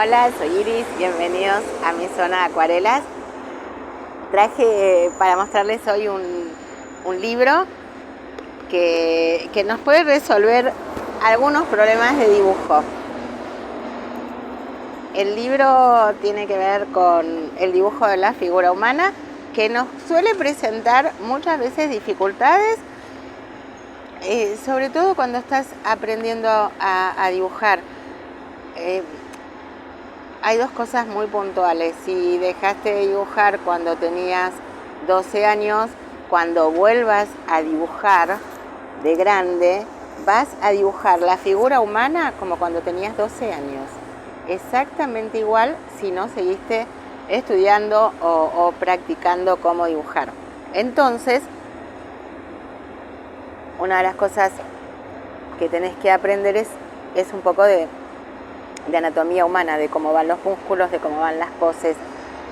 Hola, soy Iris, bienvenidos a mi zona de acuarelas. Traje para mostrarles hoy un libro que nos puede resolver algunos problemas de dibujo. El libro tiene que ver con el dibujo de la figura humana, que nos suele presentar muchas veces dificultades, sobre todo cuando estás aprendiendo a dibujar. Hay dos cosas muy puntuales. Si dejaste de dibujar cuando tenías 12 años, cuando vuelvas a dibujar de grande, vas a dibujar la figura humana como cuando tenías 12 años. Exactamente igual si no seguiste estudiando o practicando cómo dibujar. Entonces, una de las cosas que tenés que aprender es un poco de anatomía humana, de cómo van los músculos, de cómo van las poses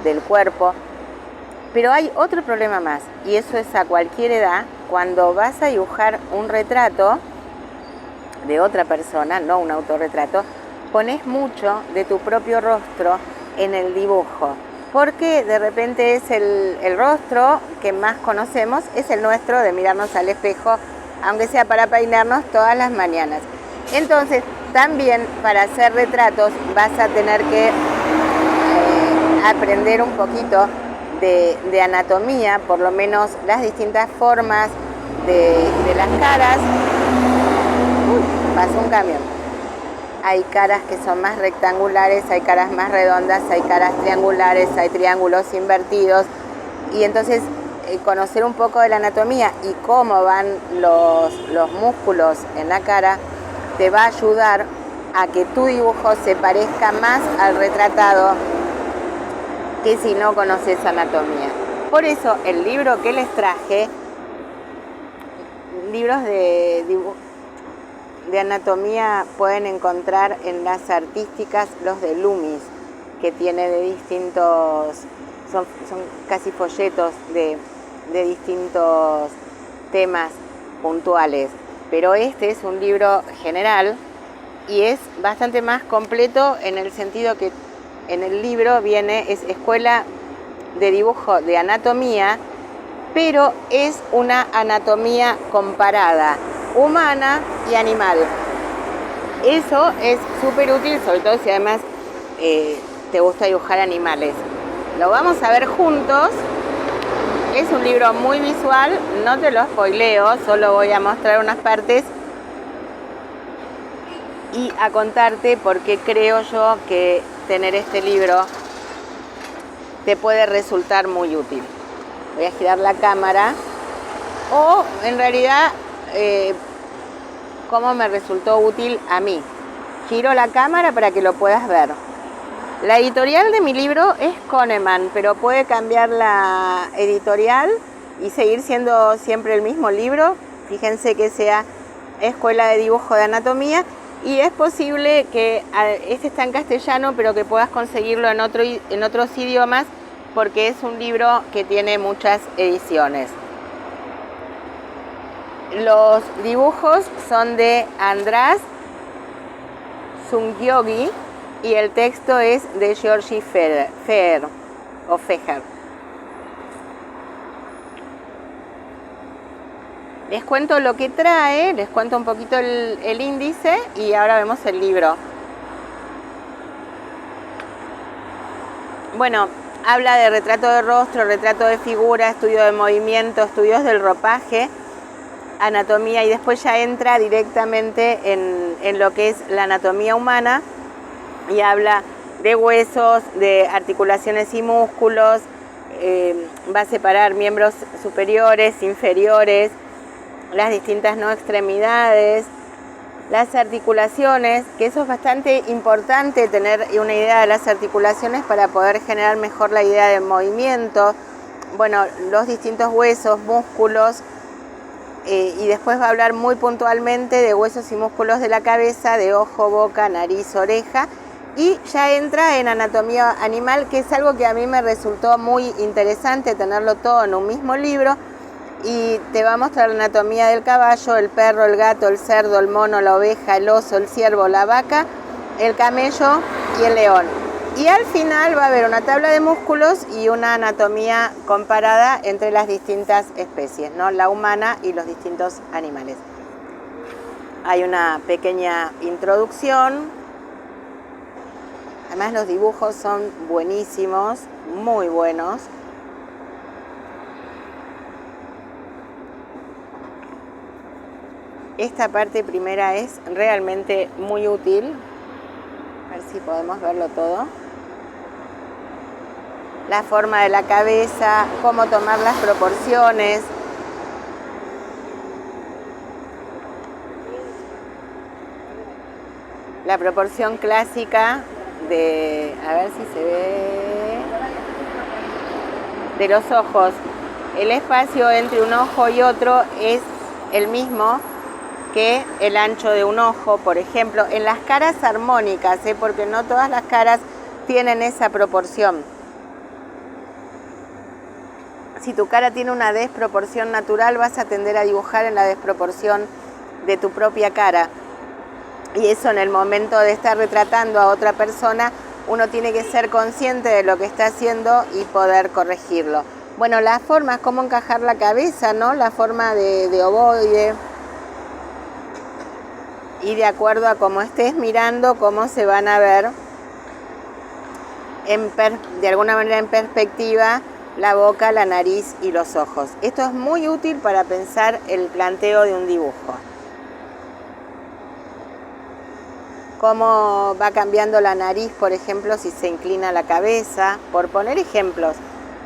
del cuerpo. Pero hay otro problema más, y eso es a cualquier edad. Cuando vas a dibujar un retrato de otra persona, no un autorretrato, pones mucho de tu propio rostro en el dibujo, porque de repente es el rostro que más conocemos, es el nuestro, de mirarnos al espejo, aunque sea para peinarnos todas las mañanas. Entonces, también para hacer retratos vas a tener que aprender un poquito de anatomía, por lo menos las distintas formas de las caras. Pasó un camión. Hay caras que son más rectangulares, hay caras más redondas, hay caras triangulares, hay triángulos invertidos. Y entonces conocer un poco de la anatomía y cómo van los músculos en la cara te va a ayudar a que tu dibujo se parezca más al retratado que si no conoces anatomía. Por eso el libro que les traje, libros de anatomía pueden encontrar en las artísticas, los de Loomis, que tiene de distintos, son casi folletos de distintos temas puntuales. Pero este es un libro general y es bastante más completo en el sentido que en el libro es escuela de dibujo de anatomía, pero es una anatomía comparada, humana y animal. Eso es súper útil, sobre todo si además te gusta dibujar animales. Lo vamos a ver juntos. Es un libro muy visual, no te lo spoileo, solo voy a mostrar unas partes y a contarte por qué creo yo que tener este libro te puede resultar muy útil. Voy a girar la cámara, o en realidad cómo me resultó útil a mí. Giro la cámara para que lo puedas ver. La editorial de mi libro es Kahneman, pero puede cambiar la editorial y seguir siendo siempre el mismo libro. Fíjense que sea Escuela de Dibujo de Anatomía, y es posible que este está en castellano, pero que puedas conseguirlo en otros idiomas, porque es un libro que tiene muchas ediciones. Los dibujos son de András Zungyogi, y el texto es de Georgi Feher. Les cuento lo que trae, les cuento un poquito el índice y ahora vemos el libro. Bueno, habla de retrato de rostro, retrato de figura, estudio de movimiento, estudios del ropaje, anatomía, y después ya entra directamente en lo que es la anatomía humana. Y habla de huesos, de articulaciones y músculos, va a separar miembros superiores, inferiores, las distintas extremidades, las articulaciones, que eso es bastante importante, tener una idea de las articulaciones para poder generar mejor la idea del movimiento. Bueno, los distintos huesos, músculos, y después va a hablar muy puntualmente de huesos y músculos de la cabeza, de ojo, boca, nariz, oreja. Y ya entra en anatomía animal, que es algo que a mí me resultó muy interesante tenerlo todo en un mismo libro. Y te va a mostrar la anatomía del caballo, el perro, el gato, el cerdo, el mono, la oveja, el oso, el ciervo, la vaca, el camello y el león. Y al final va a haber una tabla de músculos y una anatomía comparada entre las distintas especies, ¿no? La humana y los distintos animales. Hay una pequeña introducción. Además los dibujos son buenísimos, muy buenos. Esta parte primera es realmente muy útil. A ver si podemos verlo todo. La forma de la cabeza, cómo tomar las proporciones. La proporción clásica de, a ver si se ve, de los ojos. El espacio entre un ojo y otro es el mismo que el ancho de un ojo, por ejemplo, en las caras armónicas, porque no todas las caras tienen esa proporción. Si tu cara tiene una desproporción natural, vas a tender a dibujar en la desproporción de tu propia cara. Y eso, en el momento de estar retratando a otra persona, uno tiene que ser consciente de lo que está haciendo y poder corregirlo. Bueno, las formas, cómo encajar la cabeza, ¿no? La forma de ovoide. Y de acuerdo a cómo estés mirando, cómo se van a ver de alguna manera en perspectiva la boca, la nariz y los ojos. Esto es muy útil para pensar el planteo de un dibujo. Cómo va cambiando la nariz, por ejemplo, si se inclina la cabeza, por poner ejemplos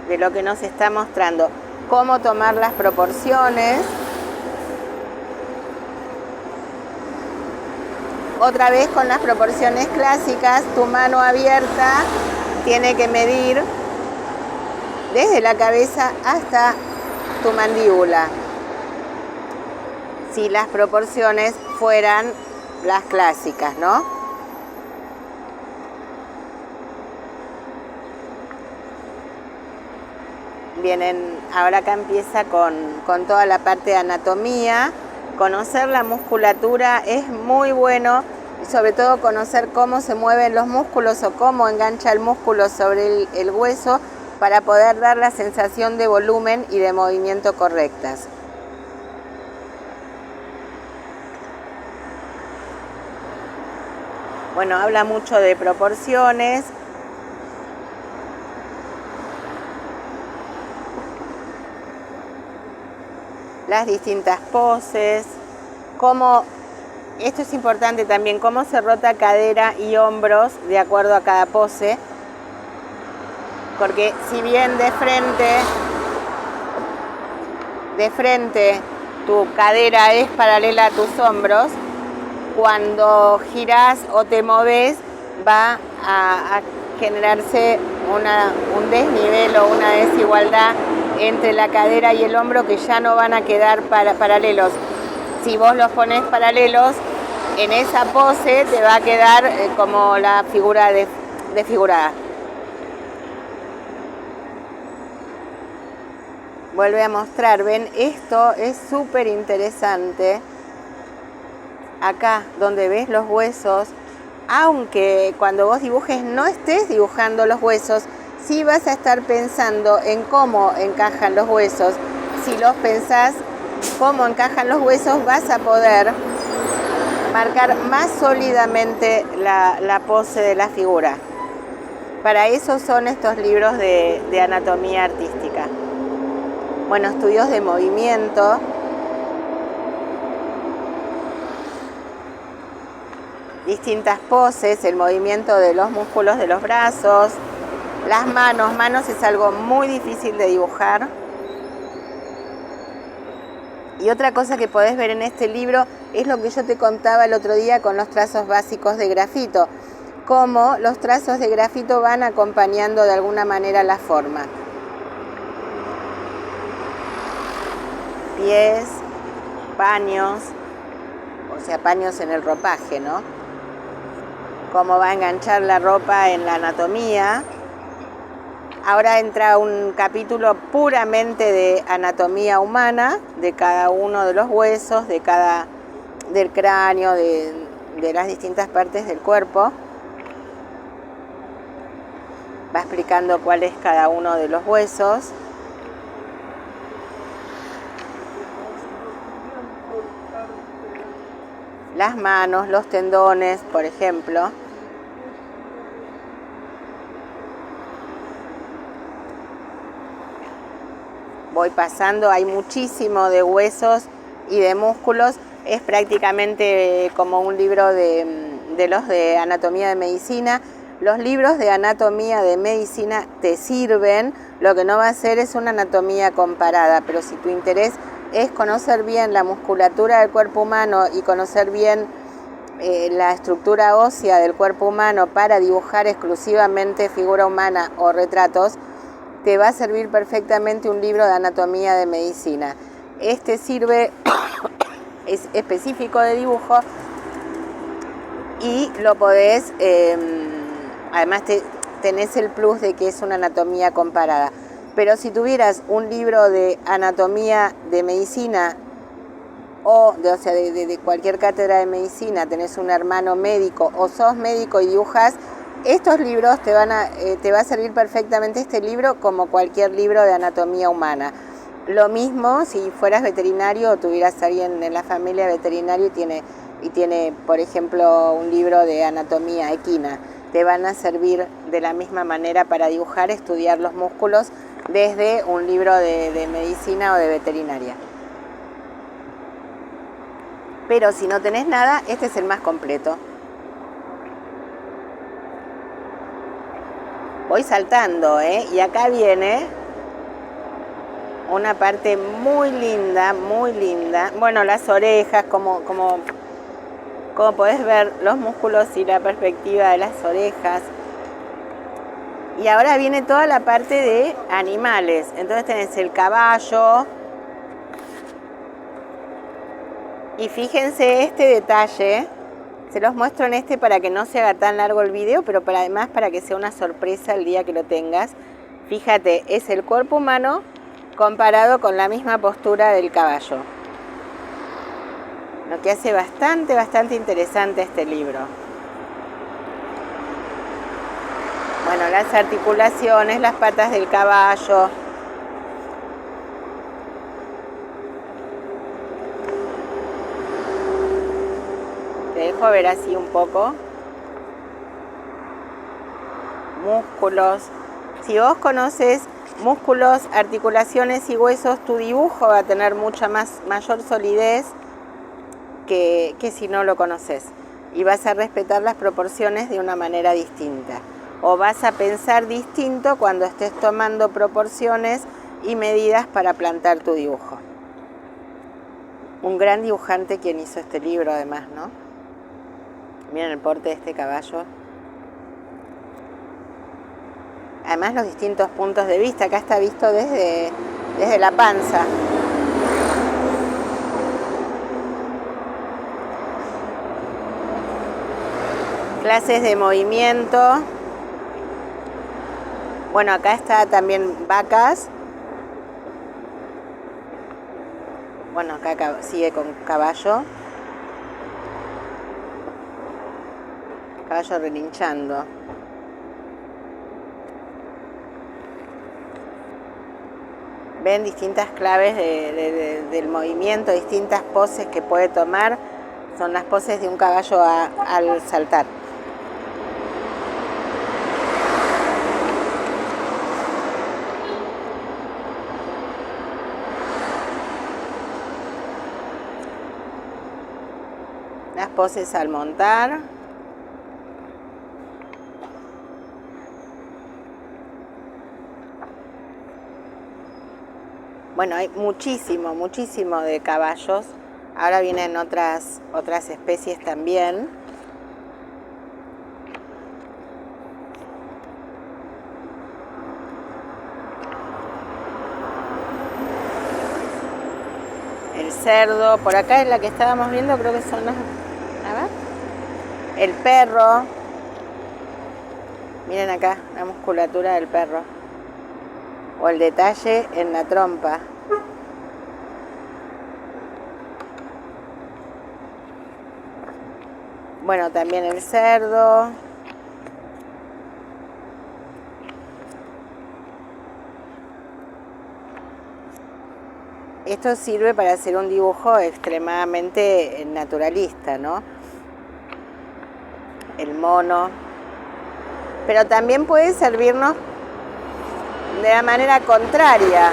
de lo que nos está mostrando. Cómo tomar las proporciones. Otra vez con las proporciones clásicas, tu mano abierta tiene que medir desde la cabeza hasta tu mandíbula. Si las proporciones fueran las clásicas, ¿no? Ahora acá empieza con toda la parte de anatomía. Conocer la musculatura es muy bueno, sobre todo conocer cómo se mueven los músculos o cómo engancha el músculo sobre el hueso para poder dar la sensación de volumen y de movimiento correctas. Bueno, habla mucho de proporciones. Las distintas poses, esto es importante también, cómo se rota cadera y hombros de acuerdo a cada pose, porque si bien de frente tu cadera es paralela a tus hombros, cuando girás o te moves va a generarse un desnivel o una desigualdad entre la cadera y el hombro que ya no van a quedar paralelos. Si vos los pones paralelos, en esa pose te va a quedar como la figura desfigurada. Vuelve a mostrar, ven, esto es súper interesante. Acá donde ves los huesos, aunque cuando vos dibujes no estés dibujando los huesos, sí vas a estar pensando en cómo encajan los huesos. Si los pensás cómo encajan los huesos, vas a poder marcar más sólidamente la pose de la figura. Para eso son estos libros de anatomía artística. Bueno, estudios de movimiento. Distintas poses, el movimiento de los músculos de los brazos, las manos es algo muy difícil de dibujar. Y otra cosa que podés ver en este libro es lo que yo te contaba el otro día con los trazos básicos de grafito, cómo los trazos de grafito van acompañando de alguna manera la forma. Pies, paños, o sea, paños en el ropaje, ¿no? Cómo va a enganchar la ropa en la anatomía. Ahora entra un capítulo puramente de anatomía humana, de cada uno de los huesos, del cráneo, de las distintas partes del cuerpo. Va explicando cuál es cada uno de los huesos. Las manos, los tendones, por ejemplo. Voy pasando, hay muchísimo de huesos y de músculos. Es prácticamente como un libro de los de anatomía de medicina. Los libros de anatomía de medicina te sirven, lo que no va a ser es una anatomía comparada, pero si tu interés es conocer bien la musculatura del cuerpo humano y conocer bien la estructura ósea del cuerpo humano para dibujar exclusivamente figura humana o retratos, te va a servir perfectamente un libro de anatomía de medicina. Este sirve, es específico de dibujo y lo podés, además tenés el plus de que es una anatomía comparada. Pero si tuvieras un libro de anatomía de medicina de cualquier cátedra de medicina, tenés un hermano médico o sos médico y dibujas, estos libros te va a servir perfectamente este libro como cualquier libro de anatomía humana. Lo mismo si fueras veterinario o tuvieras a alguien en la familia veterinario y tiene, por ejemplo, un libro de anatomía equina. Te van a servir de la misma manera para dibujar, estudiar los músculos desde un libro de medicina o de veterinaria. Pero si no tenés nada, este es el más completo. Voy saltando, y acá viene una parte muy linda, muy linda. Bueno, las orejas, como podés ver, los músculos y la perspectiva de las orejas. Y ahora viene toda la parte de animales. Entonces tenés el caballo. Y fíjense este detalle. Se los muestro en este para que no se haga tan largo el video, pero además para que sea una sorpresa el día que lo tengas. Fíjate, es el cuerpo humano comparado con la misma postura del caballo. Lo que hace bastante interesante este libro. Bueno, las articulaciones, las patas del caballo. Te dejo ver así un poco. Músculos. Si vos conoces músculos, articulaciones y huesos, tu dibujo va a tener mayor solidez que si no lo conoces. Y vas a respetar las proporciones de una manera distinta. O vas a pensar distinto cuando estés tomando proporciones y medidas para plantar tu dibujo. Un gran dibujante quien hizo este libro además, ¿no? Miren el porte de este caballo. Además los distintos puntos de vista. Acá está visto desde la panza. Clases de movimiento. Bueno, acá está también vacas. Bueno, acá sigue con caballo. Caballo relinchando. Ven distintas claves del movimiento, distintas poses que puede tomar. Son las poses de un caballo al saltar. Las poses al montar. Bueno, hay muchísimo de caballos. Ahora vienen otras especies también. El cerdo, por acá es la que estábamos viendo, creo que son las... A ver. El perro. Miren acá la musculatura del perro. O el detalle en la trompa. Bueno, también el cerdo. esto sirve para hacer un dibujo extremadamente naturalista, ¿no? El mono. Pero también puede servirnos de la manera contraria,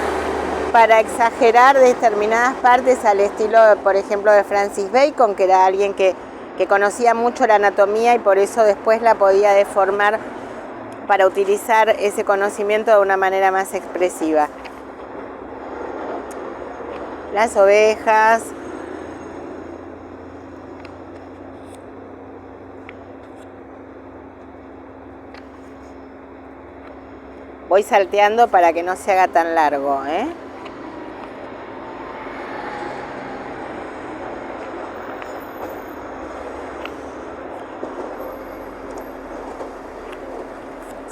para exagerar determinadas partes al estilo, por ejemplo, de Francis Bacon, que era alguien que conocía mucho la anatomía y por eso después la podía deformar para utilizar ese conocimiento de una manera más expresiva. Las ovejas. Voy salteando para que no se haga tan largo, ¿eh?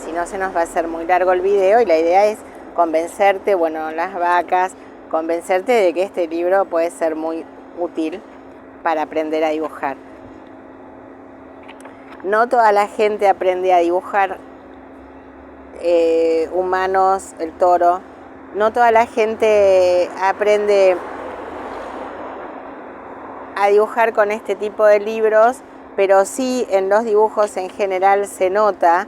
Si no, se nos va a hacer muy largo el video y la idea es convencerte, bueno, las vacas, convencerte de que este libro puede ser muy útil para aprender a dibujar. No toda la gente aprende a dibujar humanos, el toro. No toda la gente aprende a dibujar con este tipo de libros, pero sí en los dibujos en general se nota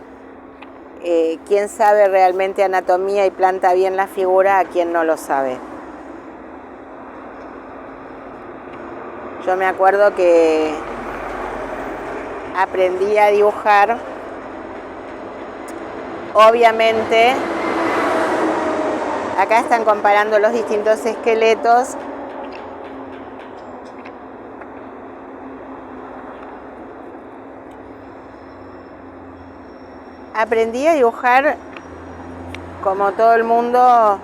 quién sabe realmente anatomía y planta bien la figura a quien no lo sabe. Yo me acuerdo que aprendí a dibujar, obviamente, acá están comparando los distintos esqueletos. Aprendí a dibujar, como todo el mundo,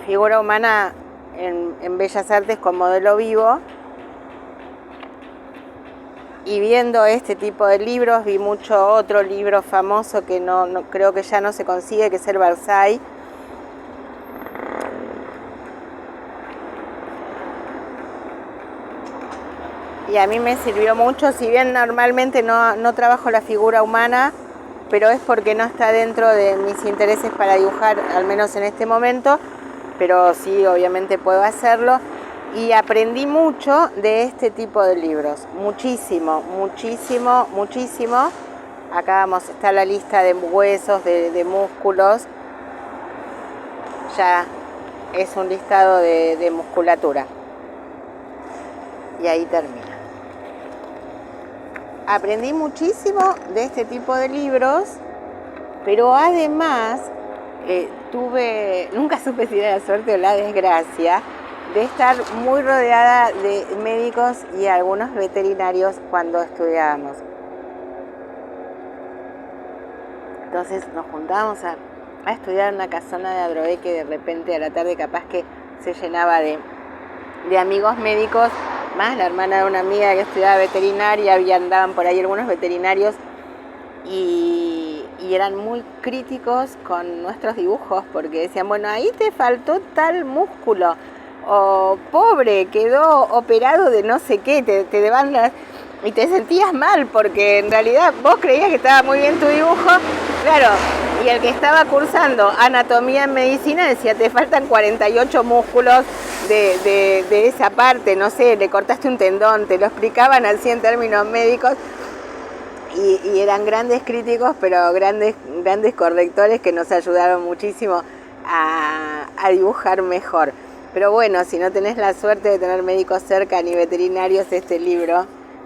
figura humana en Bellas Artes con modelo vivo. Y viendo este tipo de libros, vi mucho otro libro famoso que no creo que ya no se consigue, que es el Versailles. Y a mí me sirvió mucho, si bien normalmente no trabajo la figura humana, pero es porque no está dentro de mis intereses para dibujar, al menos en este momento, pero sí, obviamente puedo hacerlo. Y aprendí mucho de este tipo de libros, muchísimo, muchísimo, muchísimo. Acá está la lista de huesos, de músculos. Ya es un listado de musculatura. Y ahí termina. Aprendí muchísimo de este tipo de libros, pero además nunca supe si era la suerte o la desgracia, de estar muy rodeada de médicos y algunos veterinarios cuando estudiábamos. Entonces nos juntábamos a estudiar en una casona de Adrogué, que de repente a la tarde capaz que se llenaba de amigos médicos, más la hermana de una amiga que estudiaba veterinaria, andaban por ahí algunos veterinarios y eran muy críticos con nuestros dibujos, porque decían, bueno, ahí te faltó tal músculo, o pobre, quedó operado de no sé qué, te daban y te sentías mal, porque en realidad vos creías que estaba muy bien tu dibujo, claro, y el que estaba cursando anatomía en medicina decía, te faltan 48 músculos de esa parte, no sé, le cortaste un tendón, te lo explicaban así en términos médicos, y eran grandes críticos, pero grandes correctores que nos ayudaron muchísimo a dibujar mejor. Pero bueno, si no tenés la suerte de tener médicos cerca ni veterinarios, este libro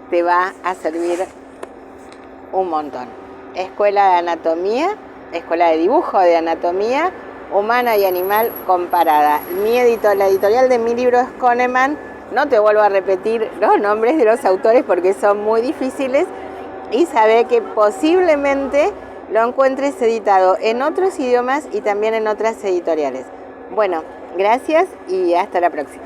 te va a servir un montón. Escuela de Anatomía, Escuela de Dibujo de Anatomía Humana y Animal Comparada. La editorial de mi libro es Kahneman. No te vuelvo a repetir los nombres de los autores porque son muy difíciles, y sabe que posiblemente lo encuentres editado en otros idiomas y también en otras editoriales. Bueno, gracias y hasta la próxima.